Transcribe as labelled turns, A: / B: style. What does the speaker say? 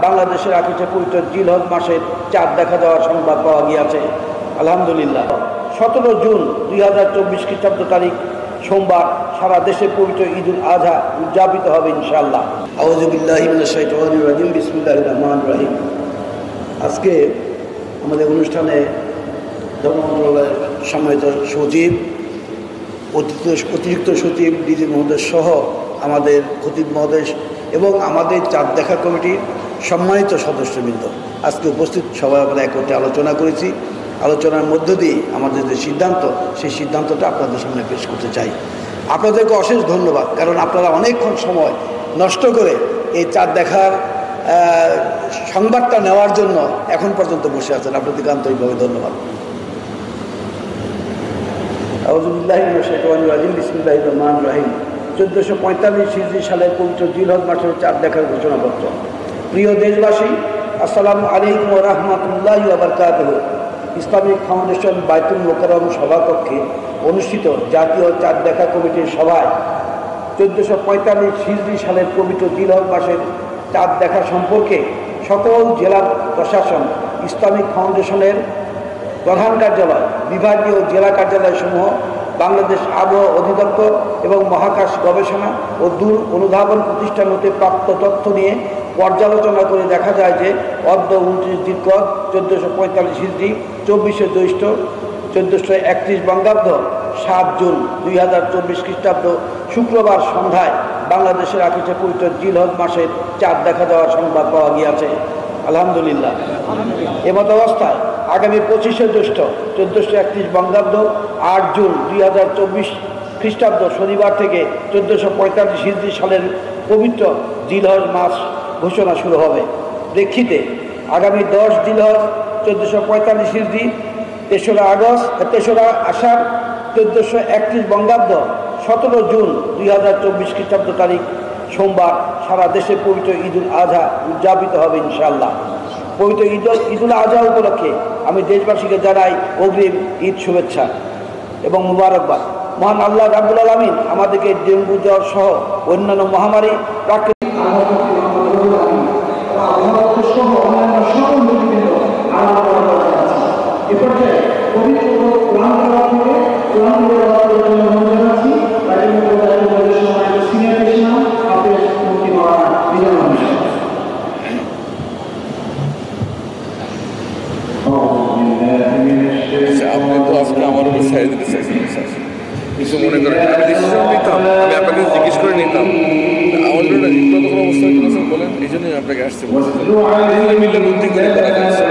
A: বাংলাদেশের আকিজে পবিত্র জিলহজ মাসের চাঁদ দেখা যাওয়ার সংবাদ পাওয়া গিয়েছে। আলহামদুলিল্লাহ। 17 জুন 2024 খ্রিস্টাব্দ তারিখ সোমবার সারা দেশে পবিত্র ঈদুল আজহা উদযাপিত হবে ইনশাআল্লাহ। আউযু বিল্লাহি মিনাশ শাইতানির রাজিম। বিসমিল্লাহির রহমানির রহিম। আজকে আমাদের অনুষ্ঠানে ধর্ম মন্ত্রণালয়ের সম্মানিত সচিব, অতিরিক্ত সচিব ডিজি মহোদয় সহ আমাদের খতিব মহোদয় এবং আমাদের চাঁদ দেখা কমিটির সম্মানিত সদস্যবৃন্দ আজকে উপস্থিত, সবাই আমরা একত্রে আলোচনা করেছি। আলোচনার মধ্য দিয়ে আমাদের যে সিদ্ধান্ত, সেই সিদ্ধান্তটা আপনাদের সামনে পেশ করতে চাই। আপনাদেরকে অশেষ ধন্যবাদ, কারণ আপনারা অনেকক্ষণ সময় নষ্ট করে এই চাঁদ দেখার সংবাদটা নেওয়ার জন্য এখন পর্যন্ত বসে আছেন। আপনাদেরকে আন্তরিকভাবে ধন্যবাদ। আউযু বিল্লাহি মিনাশ শাইতানির রাজিম। বিসমিল্লাহির রহমানির রহিম। 1445 হিজরি সালের পবিত্র জিলহজ মাসের চাঁদ দেখার ঘোষণাপত্র। প্রিয় দেশবাসী, আসসালামু আলাইকুম ওয়া রাহমাতুল্লাহি ওয়া বারাকাতুহু। ইসলামিক ফাউন্ডেশন বাইতুল মোকাররম সভাকক্ষে অনুষ্ঠিত জাতীয় চাঁদ দেখা কমিটির সভায় 1445 হিজরি সালের পবিত্র জিলহজ মাসের চাঁদ দেখা সম্পর্কে সকল জেলা প্রশাসন, ইসলামিক ফাউন্ডেশনের প্রধান কার্যালয়, বিভাগীয় জেলা কার্যালয়সমূহ, বাংলাদেশ আবহাওয়া অধিদপ্তর এবং মহাকাশ গবেষণা ও দূর অনুধাবন প্রতিষ্ঠান হতে প্রাপ্ত তথ্য নিয়ে পর্যালোচনা করে দেখা যায় যে অদ্য 29 দিনকর 1445 হিজরি 24শে জ্যৈষ্ঠ 1431 বঙ্গাব্দ 7 জুন 2024 খ্রিস্টাব্দ শুক্রবার সন্ধ্যায় বাংলাদেশের আকিজে পবিত্র জিলহজ মাসের চাঁদ দেখা যাওয়ার সংবাদ পাওয়া গিয়েছে। আলহামদুলিল্লাহ। এমত অবস্থায় আগামী 25শে জ্যৈষ্ঠ 1431 বঙ্গাব্দ 8 জুন 2024 খ্রিস্টাব্দ শনিবার থেকে 1445 হিজরি সালের পবিত্র জিলহজ মাস ঘোষণা শুরু হবে। প্রেক্ষিতে আগামী 10 জিলহজ 1445 হিজরি 3রা আষাঢ় 1431 বঙ্গাব্দ 17 জুন 2024 খ্রিস্টাব্দ তারিখ সোমবার সারা দেশে পবিত্র ঈদুল আজহা উদযাপিত হবে ইনশাআল্লাহ। পবিত্র ঈদুল আজহা উপলক্ষে আমি দেশবাসীকে জানাই অগ্রিম ঈদ শুভেচ্ছা এবং মুবারকবাদ। মহান আল্লাহ রাব্বুল আলামিন আমাদেরকে ডেঙ্গু জ্বর সহ অন্যান্য মহামারী প্রাকৃতিক
B: আপনি তো আজকে আমার উপর ছেড়ে দিতে চাইছেন, কিছু মনে করেন আমি ডিসিশন নিতাম, আমি আপনাকে জিজ্ঞেস করে নিতাম আমার কত কোনো অবস্থা হয়েছিল বলেন, এই জন্যই আপনাকে আসছে মিলে বুদ্ধি করে করা যাচ্ছে।